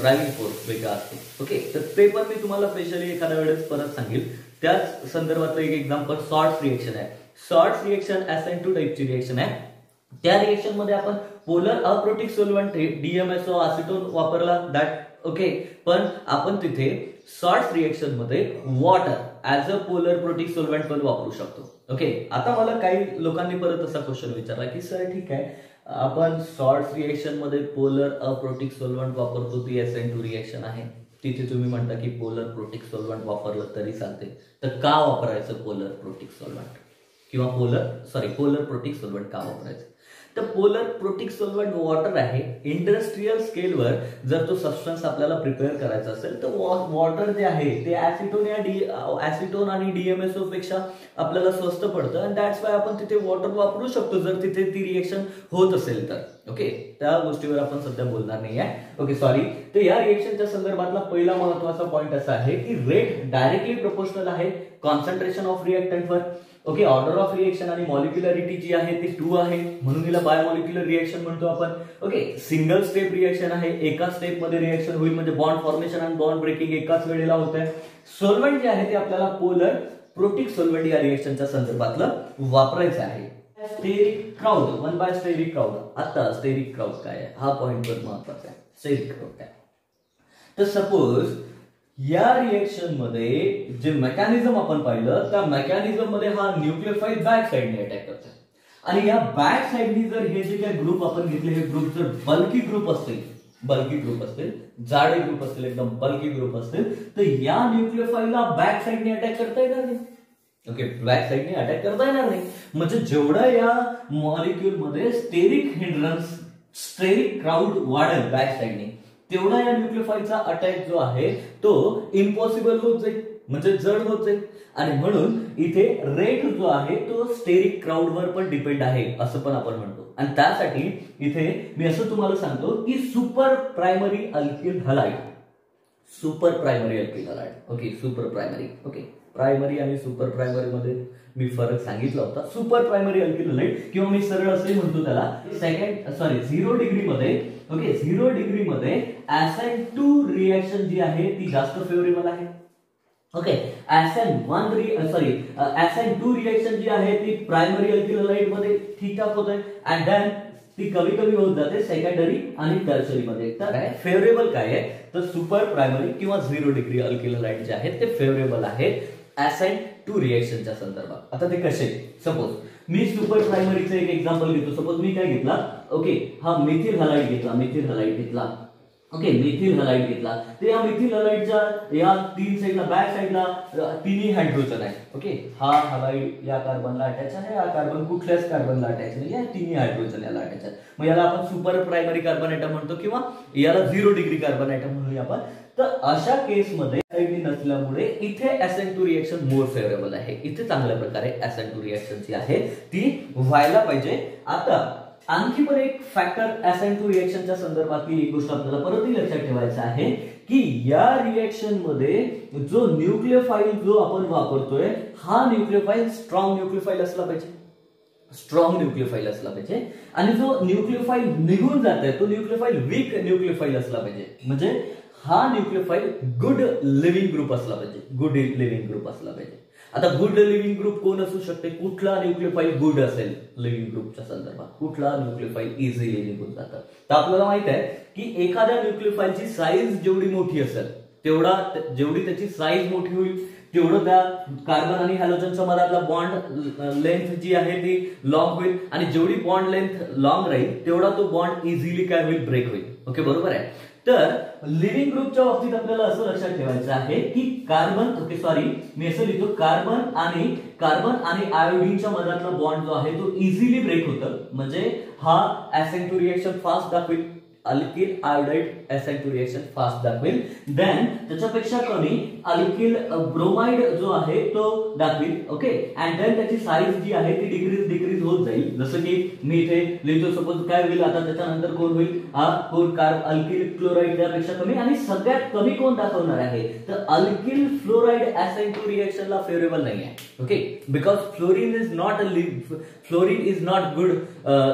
Speaker 1: ओके, तर ते पण मी तुम्हाला स्पेशली एखाद्या वेळेस परत सांगेल. त्याच संदर्भातलं एक एक्झाम्पल शॉर्ट्स रिएक्शन आहे. शॉर्ट्स रिएक्शन SN2 टाइपची रिएक्शन आहे. त्या रिएक्शन मध्ये आपण polar aprotic solvent DMSO acetone वापरला दॅट. ओके, पण आपण तिथे शॉर्ट्स रिएक्शन मध्ये water as a polar protic solvent पण वापरू शकतो. ओके, आता मला काही लोकांनी परत असा क्वेश्चन विचारला की सर ठीक आहे, आपण शॉर्ट्स रिएक्शन मध्ये पोलर अप्रोटिक सॉल्व्हेंट वापरतो, ती SN2 रिएक्शन आहे, तिथे तुम्ही म्हणता की पोलर प्रोटिक सॉल्व्हेंट वापरलं तरी चालते, तर का वापरायचं पोलर प्रोटिक सॉल्व्हेंट किंवा पोलर प्रोटिक सॉल्व्हेंट का वापरायचं? तर पोलर प्रोटिक सॉल्व्हेंट वॉटर आहे. इंडस्ट्रियल स्केलवर जर तो सबस्टन्स आपल्याला प्रिपेअर करायचा असेल तर वॉटर जे आहे ते ऍसिटोन आणि DMSO पेक्षा आपल्याला स्वस्त पडतं आणि दॅट्स वाय आपण तिथे वॉटर वापरू शकतो जर तिथे ती रिएक्शन होत असेल तर. ओके, त्या गोष्टीवर आपण सध्या बोलणार नाही आहे. Okay, sorry. तर या रिएक्शनच्या संदर्भातला पहिला महत्वाचा पॉइंट असा आहे की रेट डायरेक्टली प्रोपोर्शनल आहे कॉन्सन्ट्रेशन ऑफ रिएक्टंटवर. ओके, ऑर्डर ऑफ रिएक्शन आणि मॉलिक्युलरिटी जी आहे ती 2 आहे, म्हणून हिला बायोमॉलिक्युलर रिएक्शन म्हणतो आपण. ओके, सिंगल स्टेप रिएक्शन आहे, एका स्टेप मध्ये रिएक्शन होईल, म्हणजे बॉन्ड फॉर्मेशन आणि बॉन्ड ब्रेकिंग एकाच वेळेला होत आहे. सॉल्व्हेंट जे आहे ते आपल्याला पोलर प्रोटिक सॉल्व्हेंट या रिएक्शनच्या संदर्भातलं वापरायचं आहे. Steric crowd, 1 steric crowd. आता स्टेरिक क्राउड काय आहे हा पॉइंट पण महत्वाचा आहे. स्टेरिक क्राउड काय? तर सपोज या रिएक्शन मध्ये जे मेकॅनिझम आपण पाहिलं त्या मेकॅनिझम मध्ये हा न्यूक्लियोफाइल बॅक साइडने अटॅक करतो आणि या बॅक साइडनी जर हे जे काही ग्रुप आपण घेतले हे ग्रुप जर बल्की ग्रुप असतील, जाडे ग्रुप असतील, एकदम बल्की ग्रुप असतील, तर या न्यूक्लियोफाइलला बॅक साइडने अटॅक करता येणार नाही. ओके, बॅक साइडने अटॅक करता येणार नाही. म्हणजे जेवढा या मॉलिक्यूल मध्ये स्टेरिक क्राउड वाढेल बॅक साइडने, तेवढा या न्यूक्लियोफाइलचा अटॅक जो आहे तो इम्पॉसिबल होत जाईल, म्हणजे जड होत जाईल. आणि म्हणून इथे रेट जो आहे तो स्टेरिक क्राउड वर पण डिपेंड आहे असं पण आपण म्हणतो. आणि त्यासाठी इथे मी असं तुम्हाला सांगतो की super primary alkyl halide. Okay, super primary. Okay, primary आणि सुपर प्रायमरी मध्ये मी फरक सांगितला होता. सुपर प्रायमरी अल्किल हलाइड किंवा मी सरळ असे म्हणतो त्याला 0 डिग्री मध्ये. ओके, 0 डिग्री मध्ये SN2 रिएक्शन जी आहे ती जास्त फेवरेबल आहे. ओके, SN2 रिएक्शन जी आहे ती प्रायमरी अल्किल हलाइड मध्ये ठीक-ठाक होत आहे अँड देन ती कमी कमी होत जाते सेकंडरी आणि टर्शरी मध्ये. तर फेवरेबल काय आहे तर सुपर प्रायमरी किंवा 0 डिग्री अल्किल हलाइड जे आहेत ते फेवरेबल आहेत SN2 रिएक्शनच्या संदर्भात. आता ते कसे? सपोज मी सुपर प्रायमरीचं एक एक्झाम्पल घेतो. सपोज मी काय घेतला ओके हा मिथिल हलाइड घेतला ओके मिथिल हलाइड घेतला तर या मिथिल हलाइडच्या या तीन साइडला बॅक साइडला तिन्ही हायड्रोजन आहे ओके हा हलाइड या कार्बनला अटॅच आहे हा कार्बन कुठल्याच कार्बनला अटॅच नाही या तिन्ही हायड्रोजन याला अटॅच आहे मग याला आपण सुपर प्रायमरी कार्बन ॲटम म्हणतो किंवा याला 0 डिग्री कार्बन ॲटम म्हणूया आपण तर अशा केस मध्ये साइडनी नसल्यामुळे इथे SN2 रिएक्शन मोर फेवरेबल आहे इथे चांगल्या प्रकारे SN2 रिएक्शन जी आहे ती व्हायला पाहिजे आता आणखी पण एक फॅक्टर SN2 रिएक्शनच्या संदर्भातली एक गोष्ट आपल्याला परतही लक्षात ठेवायचं आहे की या रिएक्शन मध्ये जो न्यूक्लियोफाइल जो आपण वापरतोय हा न्यूक्लियोफाइल स्ट्रॉंग न्यूक्लियोफाइल असला पाहिजे आणि जो न्यूक्लियोफाइल निघून जात आहे तो न्यूक्लियोफाइल वीक न्यूक्लियोफाइल असला पाहिजे म्हणजे हा न्यूक्लियोफाइल गुड लिव्हिंग ग्रुप असला पाहिजे आता गुड लिव्हिंग ग्रुप कोण असू शकते कुठला न्यूक्लियोफाइल गुड असेल लिव्हिंग ग्रुपच्या संदर्भात कुठला न्यूक्लियोफाइल इझिली निघून जातं तर आपल्याला माहित आहे की एखाद्या न्यूक्लियोफाइलची साईज जेवढी मोठी असेल जेवढी त्याची साईज मोठी होईल तेवढं त्या कार्बन आणि हॅलोजनच्या मधातला बॉन्ड लेंथ जी आहे ती लॉंग होईल आणि जेवढी बॉन्ड लेंथ लॉंग राहील तेवढा तो बॉन्ड इझिली काय होईल ब्रेक होईल ओके बरोबर आहे तर लिव्हिंग ग्रुपच्या बाबतीत आपल्याला असं लक्षात ठेवायचं आहे की मी असं लिहितो कार्बन आणि आयोडीनच्या मधातला बॉन्ड जो आहे तो इझिली ब्रेक होतं म्हणजे हा SN2 रिएक्शन फास्ट दाखवेल alkyl iodide SN2 reaction fast दाखवेल देन त्याच्यापेक्षा कमी अल्किल ब्रोमाइड जो आहे तो दाखवेल ओके अँड देन त्याची साईज जी आहे ती डिक्रीज होत जाईल जसं की मी इथे लिहितो सपोज काय होईल आता त्याच्यानंतर कोण होईल हा अल्किल क्लोराइड त्यापेक्षा कमी आणि सगळ्यात कमी कोण दाखवणार आहे तर अल्किल फ्लोराइड SN2 रिएक्शनला फेवरेबल नाही आहे okay because fluorine is not good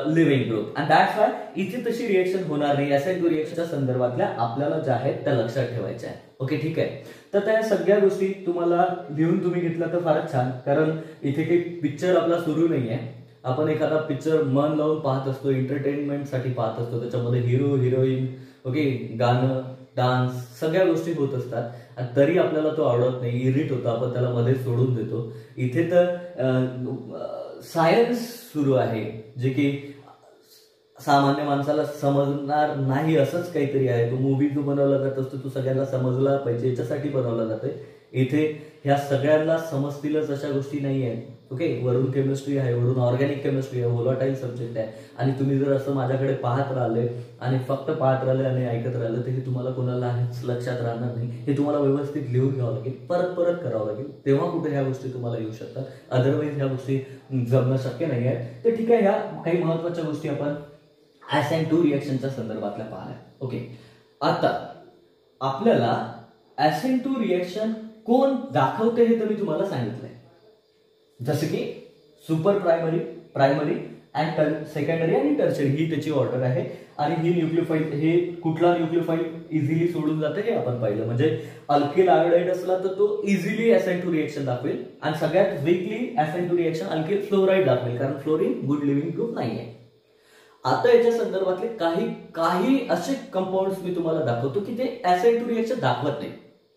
Speaker 1: leaving group and that's why इथे तशी रिएक्शन होणार नाही SN2 रिएक्शनच्या संदर्भातल्या आपल्याला ज्या आहेत त्या लक्षात ठेवायच्या आहे ओके ठीक आहे तर त्या सगळ्या गोष्टी तुम्हाला लिहून तुम्ही घेतला तर फारच छान कारण इथे काही पिक्चर आपला सुरू नाहीये आपण एखादा पिक्चर मन लावून पाहत असतो एंटरटेनमेंट साठी पाहत असतो त्याच्यामध्ये हिरो हिरोईन ओके गाणं डान्स सगळ्या गोष्टी होत असतात आणि तरी आपल्याला तो आवडत नाही इरिट होतो आपण त्याला मध्ये सोडून देतो इथे तर सायन्स सुरू आहे जे की सामान्य माणसाला समजणार नाही असंच काहीतरी आहे तो मूवी जो बनवला जात असतो तो सगळ्यांना समजला पाहिजे याच्यासाठी बनवला जातोय इथे ह्या सगळ्यांना समजतीलच अशा गोष्टी नाही आहेत ओके वरून केमिस्ट्री आहे वरून ऑर्गॅनिक केमिस्ट्री आहे व्होलाटाईल सब्जेक्ट आहे आणि तुम्ही जर असं माझ्याकडे पाहत राहिले आणि फक्त पाहत राहिले आणि ऐकत राहिलं तर हे तुम्हाला कोणाला लक्षात राहणार नाही हे तुम्हाला व्यवस्थित लिहून घ्यावं लागेल परत करावं लागेल तेव्हा कुठे ह्या गोष्टी तुम्हाला येऊ शकतात अदरवाईज ह्या गोष्टी जमणं शक्य नाही आहे तर ठीक आहे ह्या काही महत्वाच्या गोष्टी आपण SN2 रिएक्शनच्या संदर्भातल्या पाहिल्या ओके आता आपल्याला SN2 रिएक्शन कोण दाखवते हे तर मी तुम्हाला सांगितलंय जसं की सुपर प्रायमरी अँड सेकंडरी आणि टर्शरी ही त्याची ऑर्डर आहे आणि ही न्यूक्लियोफाइल हे कुठला न्यूक्लियोफाइल इझिली सोडून जाते हे आपण पाहिलं म्हणजे अल्किल आयोडाइड असला तर तो इझिली SN2 रिएक्शन दाखवेल आणि सगळ्यात weekly SN2 reaction alkyl fluoride दाखवेल कारण फ्लोरीन गुड लिव्हिंग ग्रुप नाहीये आता याच्या संदर्भातले काही असे कंपाऊंड्स मी तुम्हाला दाखवतो की जे SN2 रिएक्शन दाखवत नाही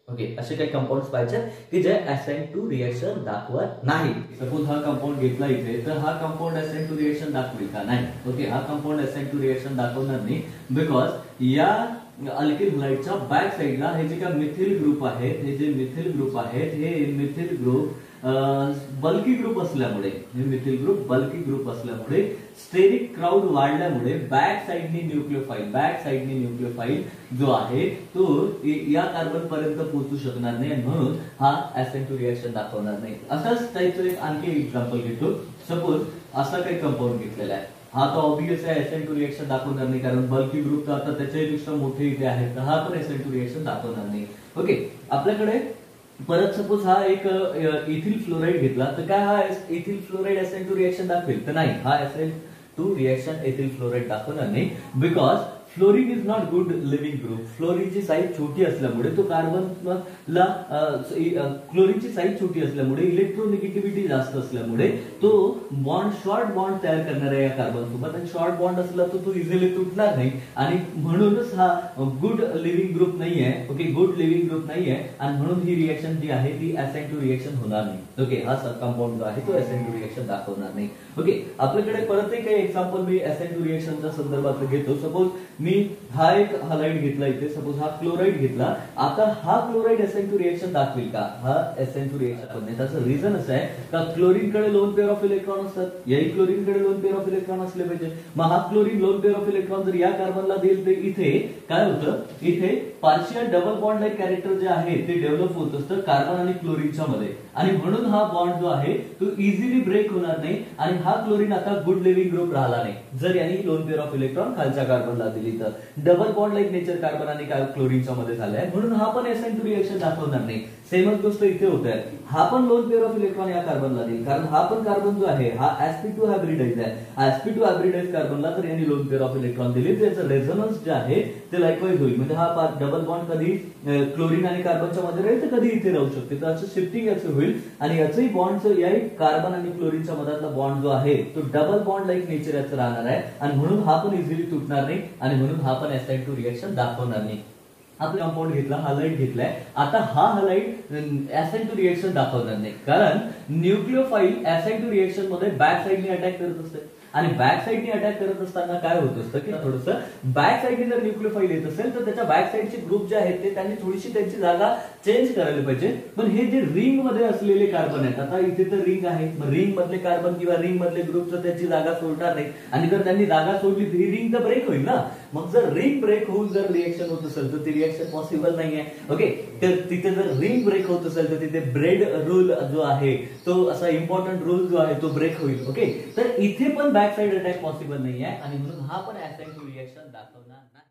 Speaker 1: ओके असे काही कंपाऊंड्स पाहिजे की जे SN2 रिएक्शन दाखवत नाही सपोज हा कंपाऊंड घेतला इथे तर हा कंपाऊंड SN2 रिएक्शन दाखवेल का नाही ओके हा कंपाऊंड SN2 रिएक्शन दाखवणार नाही बिकॉज या अल्किल हलाइडच्या बॅक साइडला हे जे काही मिथिल ग्रुप आहेत हे मिथिल ग्रुप बल्की ग्रुप असल्यामुळे स्टेरिक क्राउड वाढल्यामुळे बॅक साइडनी न्यूक्लियोफाइल जो आहे तो या कार्बन पर्यंत पोहोचू शकणार नाही आणि म्हणून हा SN2 रिएक्शन दाखवणार नाही असाच टाईपचं एक आणखी एक्झाम्पल घेतो सपोज असा काही कंपाऊंड घेतलेला आहे हा तो ऑब्वियस आहे SN2 रिएक्शन दाखवणार नाही कारण बल्की ग्रुप तर आता त्याच्यापेक्षा मोठे इथे आहेत तर हा पण SN2 रिएक्शन दाखवणार नाही ओके आपल्याकडे परत सपोज हा एक इथिल फ्लोराइड घेतला तर काय हा इथिल फ्लोराइड SN2 रिएक्शन दाखवेल तर नाही हा SN2 रिएक्शन इथिल फ्लोराइड दाखवणार नाही because fluorine is not good leaving group. फ्लोरीनची साईज छोटी असल्यामुळे तो कार्बनला क्लोरीनची साईज छोटी असल्यामुळे इलेक्ट्रोनिगेटिव्हिटी जास्त असल्यामुळे तो शॉर्ट बॉन्ड तयार करणाऱ्या या कार्बन सोबत, आणि शॉर्ट बॉन्ड असला तर तो इझिली तुटणार नाही, आणि म्हणूनच हा गुड लिव्हिंग ग्रुप नाहीये. ओके, गुड लिव्हिंग ग्रुप नाहीये, आणि म्हणून ही रिएक्शन जी आहे ती SN2 रिएक्शन होणार नाही. ओके, हा कंपाऊंड जो आहे तो SN2 रिएक्शन दाखवणार नाही. ओके, आपल्याकडे परत काही एक्झाम्पल मी SN2 रिएक्शनच्या संदर्भात घेतो. सपोज मी हा एक हलाइड घेतला इथे, सपोज हा क्लोराइड घेतला. आता हा क्लोराइड SN2 रिएक्शन दाखवेल का? हा SN2 रिएक्शन नाही. त्याचं रिझन असं आहे का क्लोरीन कडे लोन पेअर ऑफ इलेक्ट्रॉन असतात, याही क्लोरीन कडे लोन पेअर ऑफ इलेक्ट्रॉन असले पाहिजे. मग हा chlorine lone pair of electron जर या कार्बनला देईल तर इथे काय होतं, इथे partial double bond like character जे आहे ते डेव्हलप होत असतं कार्बन आणि क्लोरीनच्या मध्ये, आणि म्हणून हा बॉन्ड जो आहे तो इझिली ब्रेक होणार नाही, आणि हा क्लोरीन आता गुड लिव्हिंग ग्रुप राहिला नाही जर यांनी लोन पेअर ऑफ इलेक्ट्रॉन खालच्या कार्बनला दिली तर. Double bond like nature carbon आणि क्लोरीनच्या मध्ये झालाय, म्हणून हा पण SN2 रिएक्शन दाखवणार नाही. सेमच गोष्ट इथे होत आहे, हा पण लोन पेअर ऑफ इलेक्ट्रॉन या कार्बनला देईल, कारण हा पण कार्बन जो आहे हा sp2 हायब्रिडाइज आहे. sp2 हायब्रिडाइज कार्बनला जर यांनी लोन पेअर ऑफ इलेक्ट्रॉन दिली तर याचं रेझोनन्स जे आहे ते लाईकवाईज होईल. म्हणजे हा डबल बॉन्ड कधी क्लोरीन आणि कार्बनच्या मध्ये राहील तर कधी इथे राहू शकते, तर असं शिफ्टिंग याचं होईल, आणि याचंही बॉन्डचं याही कार्बन आणि क्लोरीनच्या मधातला बॉन्ड जो आहे तो डबल बॉन्ड लाईक नेचर याचं राहणार आहे, आणि म्हणून हा पण इझिली तुटणार नाही, आणि म्हणून हा पण SN2 रिएक्शन दाखवणार नाही. आपण कंपाऊंड घेतला, हलाइड घेतलाय. आता हा हलाइड SN2 रिएक्शन दाखवणार नाही, कारण न्यूक्लिओफाईल SN2 रिएक्शन मध्ये बॅक साइडने अटॅक करत असते, आणि बॅक साइडने अटॅक करत असताना काय होत असतं की थोडंसं बॅक साइडने जर न्यूक्लिओफाईल येत असेल तर त्याच्या बॅक साइडचे ग्रुप जे आहेत ते त्यांनी थोडीशी त्यांची जागा चेंज करायला पाहिजे. पण हे जे रिंग मध्ये असलेले कार्बन आहेत, आता इथे तर रिंग आहे, रिंग मधले कार्बन किंवा रिंग मधले ग्रुप तर त्याची जागा सोडणार नाही, आणि जर त्यांनी जागा सोडली तर ही रिंग तर ब्रेक होईल ना. मग जर रिंग ब्रेक होऊन जर रिएक्शन होत असेल तर ती रिएक्शन पॉसिबल नाहीये. ओके, तर तिथे जर रिंग ब्रेक होत असेल तर तिथे ब्रेड रूल जो आहे तो असा इम्पॉर्टंट रूल जो आहे तो ब्रेक होईल. ओके, तर इथे पण बॅक साइड अटॅक पॉसिबल नाहीये, आणि म्हणून हा पण SN2 रिएक्शन दाखवणार नाही.